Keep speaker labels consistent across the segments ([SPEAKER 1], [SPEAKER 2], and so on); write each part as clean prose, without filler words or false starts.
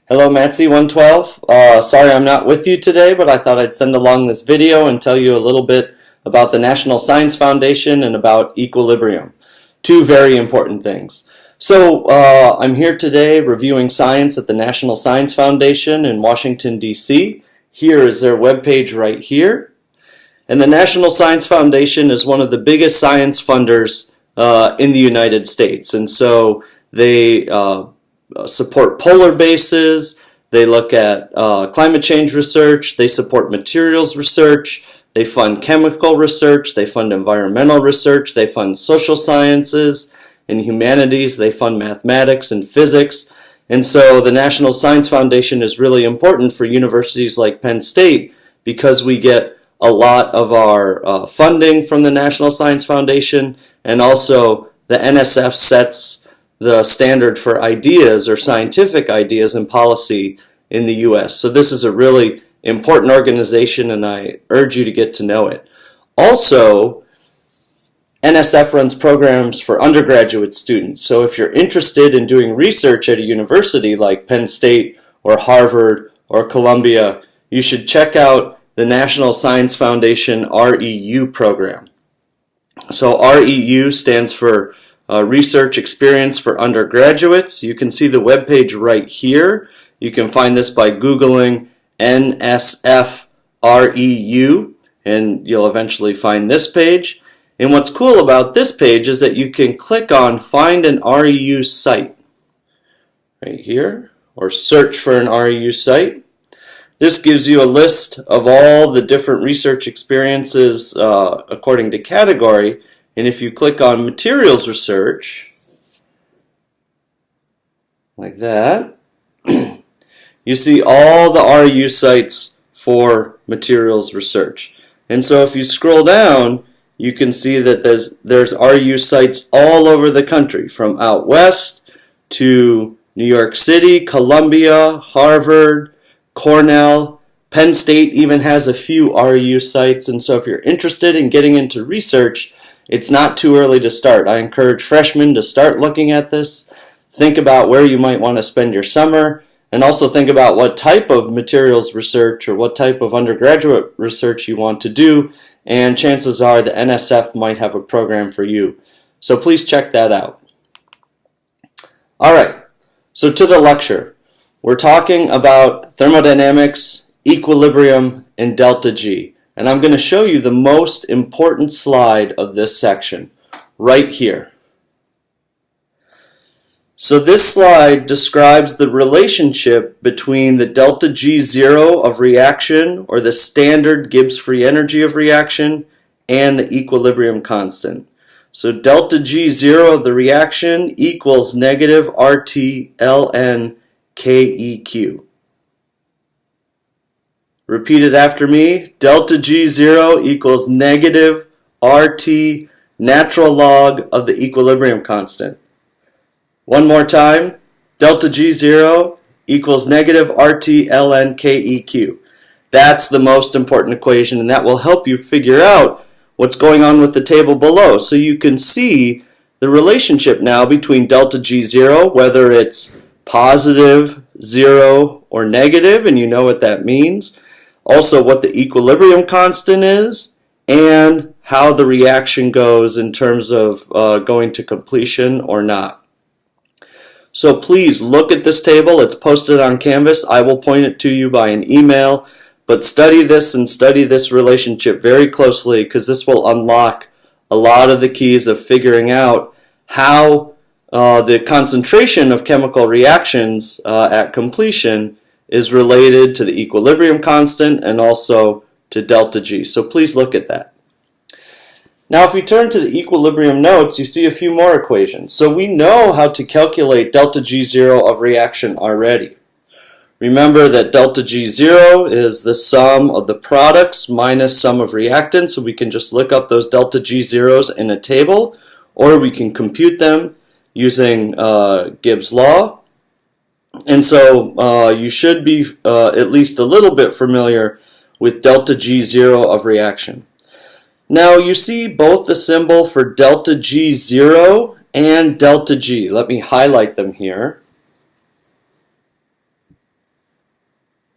[SPEAKER 1] Hello, MATSE 112. Sorry I'm not with you today, but I thought I'd send along this video and tell you a little bit about the National Science Foundation and about equilibrium. Two very important things. So I'm here today reviewing science at the National Science Foundation in Washington, D.C. Here is their webpage right here. And the National Science Foundation is one of the biggest science funders in the United States. And so they support polar bases, they look at climate change research, they support materials research, they fund chemical research, they fund environmental research, they fund social sciences and humanities, they fund mathematics and physics. And so the National Science Foundation is really important for universities like Penn State because we get a lot of our funding from the National Science Foundation, and also the NSF sets the standard for ideas or scientific ideas and policy in the U.S. So this is a really important organization, and I urge you to get to know it. Also, NSF runs programs for undergraduate students. So if you're interested in doing research at a university like Penn State or Harvard or Columbia, you should check out the National Science Foundation REU program. So REU stands for Research Experience for Undergraduates. You can see the webpage right here. You can find this by Googling NSF REU, and you'll eventually find this page. And what's cool about this page is that you can click on Find an REU site right here, or search for an REU site. This gives you a list of all the different research experiences according to category. And if you click on materials research, like that, you see all the REU sites for materials research. And so if you scroll down, you can see that there's REU sites all over the country, from out west to New York City, Columbia, Harvard, Cornell. Penn State even has a few REU sites. And so if you're interested in getting into research, it's not too early to start. I encourage freshmen to start looking at this. Think about where you might want to spend your summer, and also think about what type of materials research or what type of undergraduate research you want to do, and chances are the NSF might have a program for you. So please check that out. Alright, so to the lecture. We're talking about thermodynamics, equilibrium, and delta G. And I'm going to show you the most important slide of this section, right here. So this slide describes the relationship between the delta G0 of reaction, or the standard Gibbs free energy of reaction, and the equilibrium constant. So delta G0 of the reaction equals negative RT ln KEQ. Repeat it after me. Delta G0 equals negative RT natural log of the equilibrium constant. One more time. Delta G0 equals negative RT ln KEQ. That's the most important equation, and that will help you figure out what's going on with the table below. So you can see the relationship now between delta G0, whether it's positive, 0, or negative, and you know what that means. Also what the equilibrium constant is, and how the reaction goes in terms of going to completion or not. So please look at this table. It's posted on Canvas. I will point it to you by an email, but study this and study this relationship very closely, because this will unlock a lot of the keys of figuring out how the concentration of chemical reactions at completion is related to the equilibrium constant and also to delta G. So please look at that. Now if we turn to the equilibrium notes, you see a few more equations. So we know how to calculate delta G0 of reaction already. Remember that delta G0 is the sum of the products minus sum of reactants, so we can just look up those delta G0s in a table, or we can compute them using Gibbs' law. And so you should be at least a little bit familiar with delta G0 of reaction. Now you see both the symbol for delta G0 and delta G. Let me highlight them here.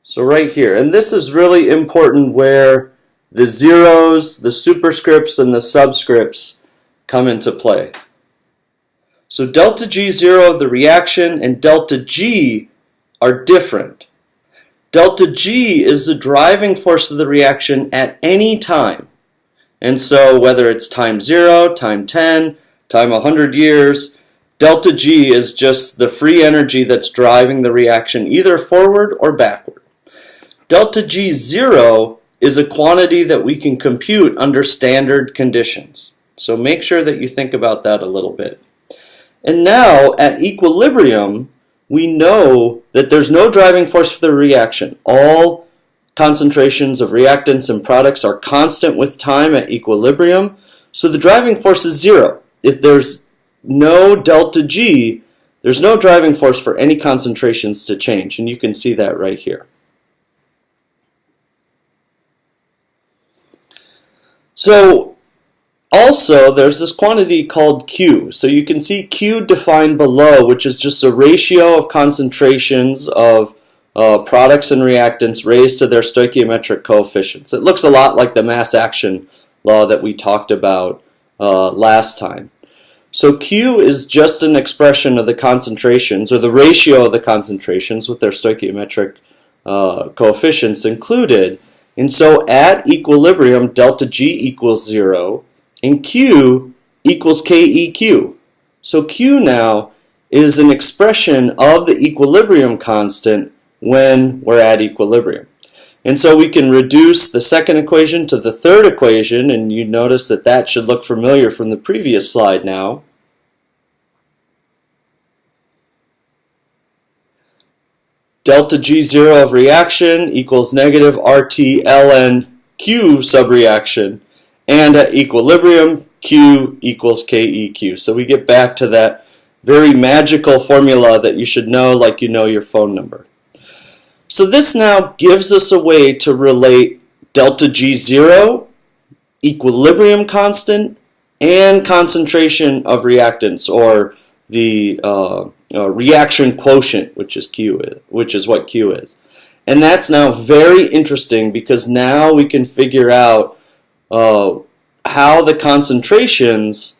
[SPEAKER 1] So right here, and this is really important where the zeros, the superscripts, and the subscripts come into play. So delta G0 of the reaction and delta G are different. Delta G is the driving force of the reaction at any time. And so whether it's time 0, time 10, time 100 years, delta G is just the free energy that's driving the reaction either forward or backward. Delta G0 is a quantity that we can compute under standard conditions. So make sure that you think about that a little bit. And now at equilibrium, we know that there's no driving force for the reaction. All concentrations of reactants and products are constant with time at equilibrium, so the driving force is 0. If there's no delta G, there's no driving force for any concentrations to change, and you can see that right here. So also there's this quantity called Q. So you can see Q defined below, which is just a ratio of concentrations of products and reactants raised to their stoichiometric coefficients. It looks a lot like the mass action law that we talked about last time. So Q is just an expression of the concentrations, or the ratio of the concentrations with their stoichiometric coefficients included. And so at equilibrium, delta G equals 0, and Q equals KEQ. So Q now is an expression of the equilibrium constant when we're at equilibrium. And so we can reduce the second equation to the third equation, and you notice that that should look familiar from the previous slide now. Delta G0 of reaction equals negative RT ln Q subreaction, and at equilibrium, Q equals KEQ. So we get back to that very magical formula that you should know like you know your phone number. So this now gives us a way to relate delta G0, equilibrium constant, and concentration of reactants, or the reaction quotient, which is what Q is. And that's now very interesting because now we can figure out how the concentrations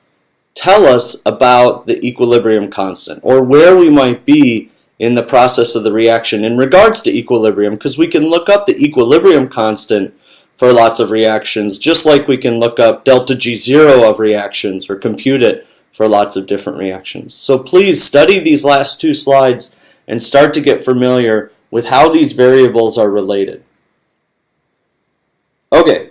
[SPEAKER 1] tell us about the equilibrium constant, or where we might be in the process of the reaction in regards to equilibrium, because we can look up the equilibrium constant for lots of reactions, just like we can look up delta G0 of reactions or compute it for lots of different reactions. So please study these last two slides and start to get familiar with how these variables are related. Okay,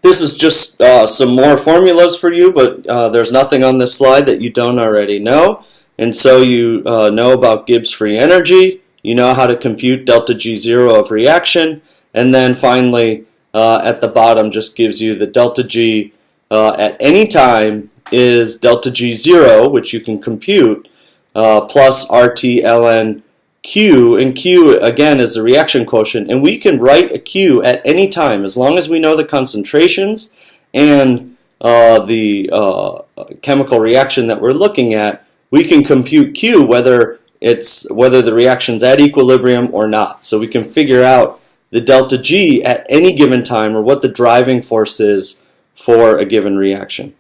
[SPEAKER 1] this is just some more formulas for you, but there's nothing on this slide that you don't already know. And so you know about Gibbs free energy, you know how to compute delta G0 of reaction, and then finally at the bottom just gives you the delta G at any time is delta G0, which you can compute, plus RT ln Q, and Q again is the reaction quotient, and we can write a Q at any time as long as we know the concentrations and the chemical reaction that we're looking at. We can compute Q whether the reaction's at equilibrium or not. So we can figure out the delta G at any given time, or what the driving force is for a given reaction.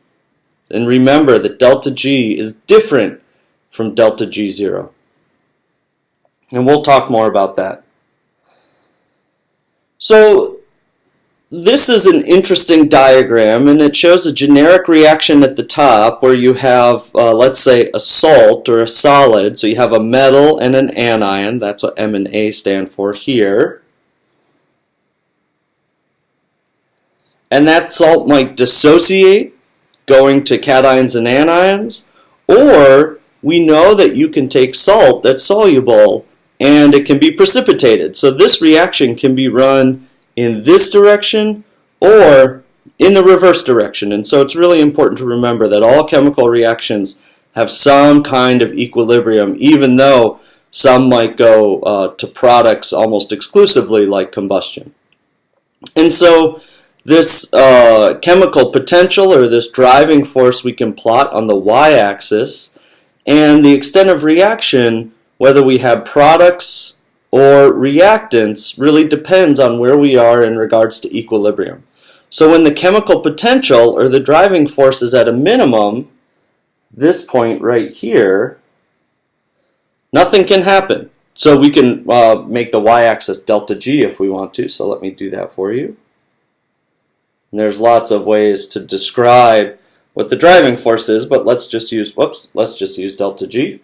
[SPEAKER 1] And remember that delta G is different from delta G0. And we'll talk more about that. So this is an interesting diagram, and it shows a generic reaction at the top where you have, let's say, a salt or a solid. So you have a metal and an anion. That's what M and A stand for here. And that salt might dissociate, going to cations and anions, or we know that you can take salt that's soluble and it can be precipitated. So this reaction can be run in this direction or in the reverse direction. And so it's really important to remember that all chemical reactions have some kind of equilibrium, even though some might go to products almost exclusively like combustion. And so this chemical potential, or this driving force, we can plot on the y-axis, and the extent of reaction, whether we have products or reactants really depends on where we are in regards to equilibrium. So when the chemical potential or the driving force is at a minimum, this point right here, nothing can happen. So we can make the y-axis delta G if we want to. So let me do that for you. And there's lots of ways to describe what the driving force is, but let's just use delta G.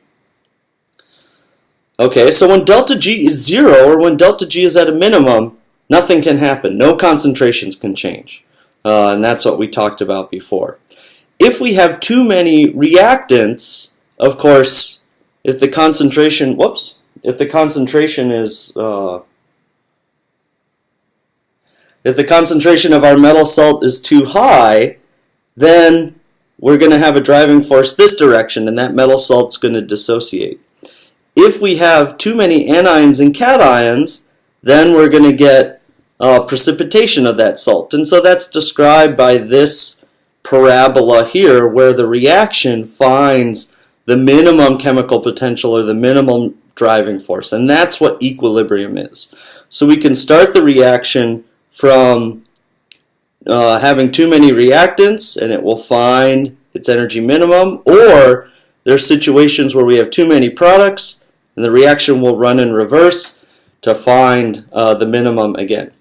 [SPEAKER 1] Okay, so when delta G is 0, or when delta G is at a minimum, nothing can happen. No concentrations can change. And that's what we talked about before. If we have too many reactants, of course, if the concentration of our metal salt is too high, then we're going to have a driving force this direction, and that metal salt's going to dissociate. If we have too many anions and cations, then we're going to get precipitation of that salt. And so that's described by this parabola here, where the reaction finds the minimum chemical potential or the minimum driving force. And that's what equilibrium is. So we can start the reaction from having too many reactants, and it will find its energy minimum, or there's situations where we have too many products and the reaction will run in reverse to find the minimum again.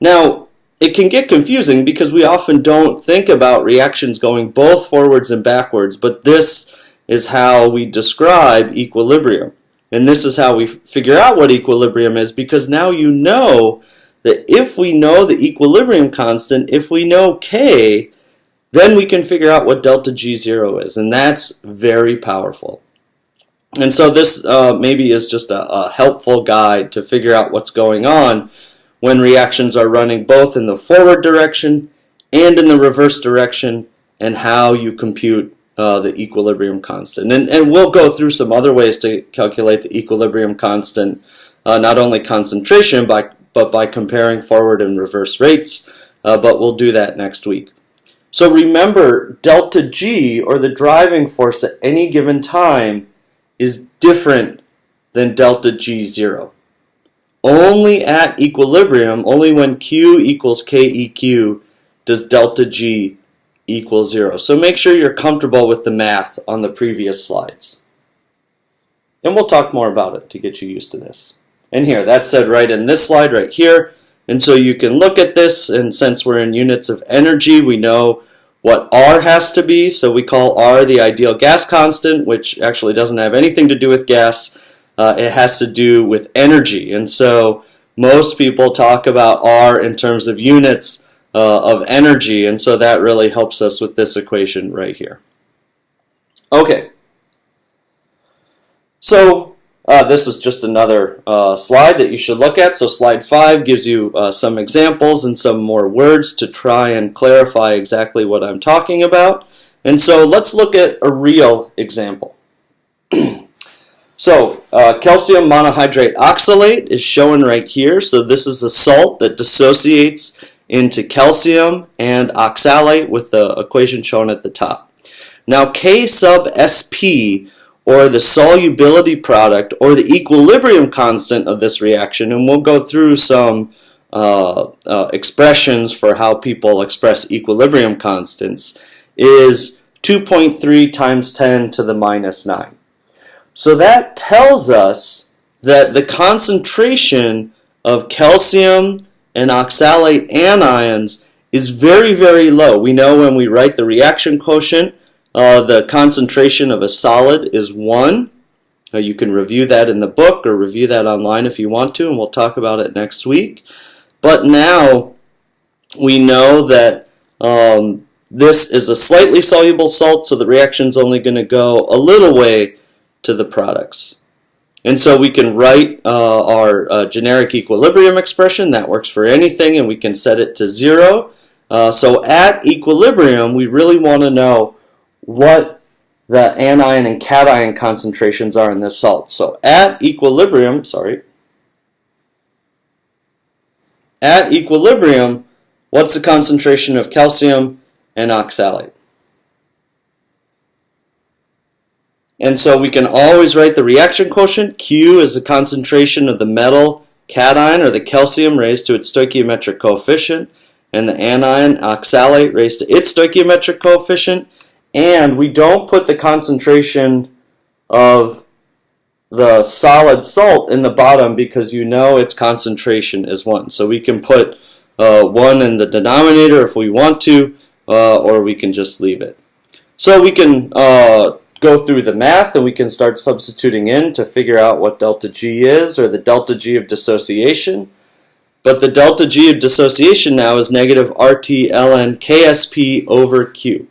[SPEAKER 1] Now, it can get confusing because we often don't think about reactions going both forwards and backwards, but this is how we describe equilibrium. And this is how we figure out what equilibrium is, because now you know that if we know the equilibrium constant, if we know K, then we can figure out what delta G0 is, and that's very powerful. And so this maybe is just a helpful guide to figure out what's going on when reactions are running both in the forward direction and in the reverse direction, and how you compute the equilibrium constant. And we'll go through some other ways to calculate the equilibrium constant, not only concentration, but by comparing forward and reverse rates, but we'll do that next week. So remember, delta G, or the driving force at any given time, is different than delta G0. Only at equilibrium, only when Q equals KEQ, does delta G equal 0. So make sure you're comfortable with the math on the previous slides. And we'll talk more about it to get you used to this. And here, that's said right in this slide right here. And so you can look at this, and since we're in units of energy, we know what R has to be. So we call R the ideal gas constant, which actually doesn't have anything to do with gas. It has to do with energy. And so most people talk about R in terms of units of energy. And so that really helps us with this equation right here. Okay. So this is just another slide that you should look at. So slide 5 gives you some examples and some more words to try and clarify exactly what I'm talking about. And so let's look at a real example. So calcium monohydrate oxalate is shown right here. So this is a salt that dissociates into calcium and oxalate with the equation shown at the top. Now K sub Sp, or the solubility product, or the equilibrium constant of this reaction, and we'll go through some expressions for how people express equilibrium constants, is 2.3 times 10 to the minus 9. So that tells us that the concentration of calcium and oxalate anions is very, very low. We know when we write the reaction quotient, the concentration of a solid is 1. You can review that in the book or review that online if you want to, and we'll talk about it next week. But now we know that this is a slightly soluble salt, so the reaction's only going to go a little way to the products. And so we can write our generic equilibrium expression. That works for anything, and we can set it to 0. So at equilibrium, we really want to know what the anion and cation concentrations are in this salt. So at equilibrium, what's the concentration of calcium and oxalate? And so we can always write the reaction quotient. Q is the concentration of the metal cation, or the calcium, raised to its stoichiometric coefficient, and the anion oxalate raised to its stoichiometric coefficient. And we don't put the concentration of the solid salt in the bottom because you know its concentration is 1. So we can put 1 in the denominator if we want to, or we can just leave it. So we can go through the math and we can start substituting in to figure out what delta G is, or the delta G of dissociation. But the delta G of dissociation now is negative RT ln KSP over Q.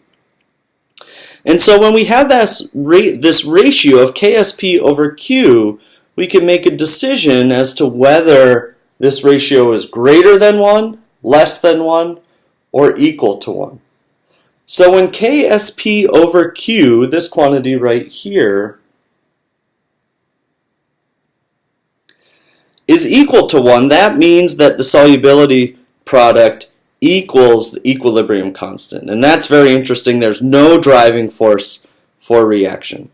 [SPEAKER 1] And so when we have this ratio of KSP over Q, we can make a decision as to whether this ratio is greater than 1, less than 1, or equal to 1. So when KSP over Q, this quantity right here, is equal to 1, that means that the solubility product equals the equilibrium constant. And that's very interesting. There's no driving force for reaction.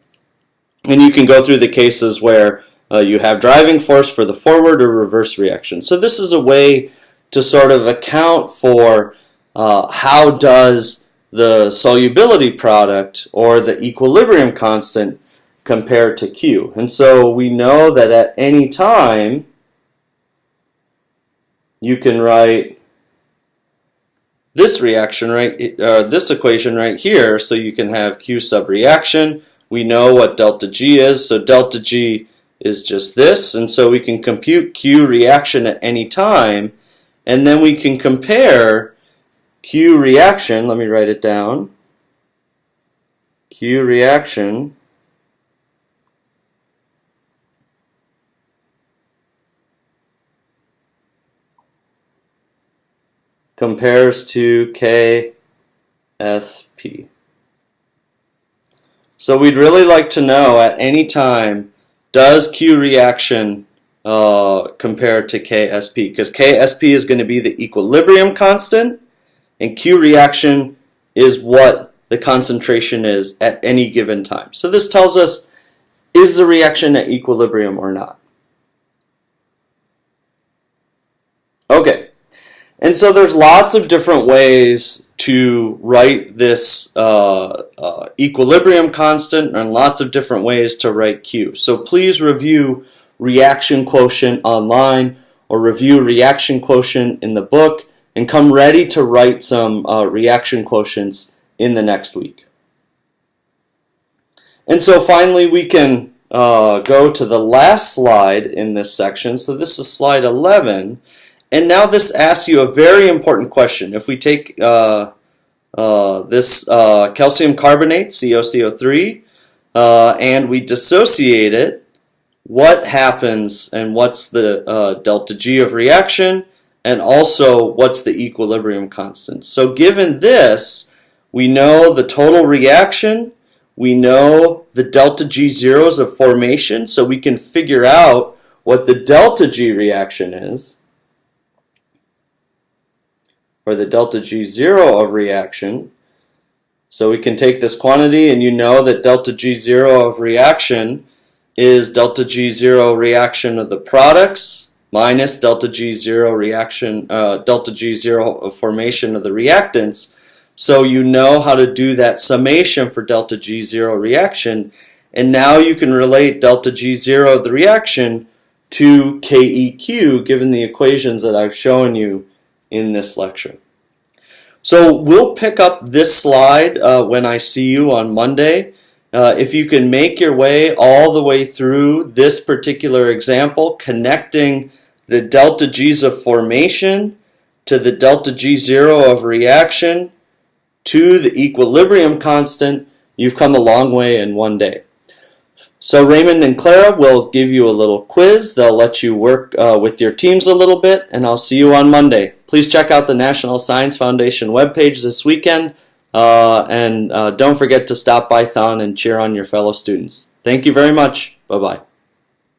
[SPEAKER 1] And you can go through the cases where you have driving force for the forward or reverse reaction. So this is a way to sort of account for how does the solubility product or the equilibrium constant compare to Q. And so we know that at any time you can write this reaction this equation right here, so you can have Q sub reaction. We know what delta G is, so delta G is just this, and so we can compute Q reaction at any time, and then we can compare Q reaction. Let me write it down. Q reaction compares to KSP. So we'd really like to know at any time, does Q reaction compare to KSP? Because KSP is going to be the equilibrium constant, and Q reaction is what the concentration is at any given time. So this tells us, is the reaction at equilibrium or not? Okay. And so there's lots of different ways to write this equilibrium constant, and lots of different ways to write Q. So please review reaction quotient online, or review reaction quotient in the book, and come ready to write some reaction quotients in the next week. And so finally we can go to the last slide in this section. So this is slide 11. And now this asks you a very important question. If we take this calcium carbonate, CoCO3, and we dissociate it, what happens, and what's the delta G of reaction, and also what's the equilibrium constant? So given this, we know the total reaction, we know the delta G zeros of formation, so we can figure out what the delta G reaction is, or the delta G0 of reaction. So we can take this quantity, and you know that delta G0 of reaction is delta G0 reaction of the products minus delta G0 reaction, delta G0 of formation of the reactants. So you know how to do that summation for delta G0 reaction, and now you can relate delta G0 of the reaction to KEQ given the equations that I've shown you in this lecture. So we'll pick up this slide when I see you on Monday. If you can make your way all the way through this particular example, connecting the delta G's of formation to the delta G0 of reaction to the equilibrium constant, you've come a long way in one day. So Raymond and Clara will give you a little quiz. They'll let you work with your teams a little bit, and I'll see you on Monday. Please check out the National Science Foundation webpage this weekend, and don't forget to stop by Thon and cheer on your fellow students. Thank you very much. Bye-bye.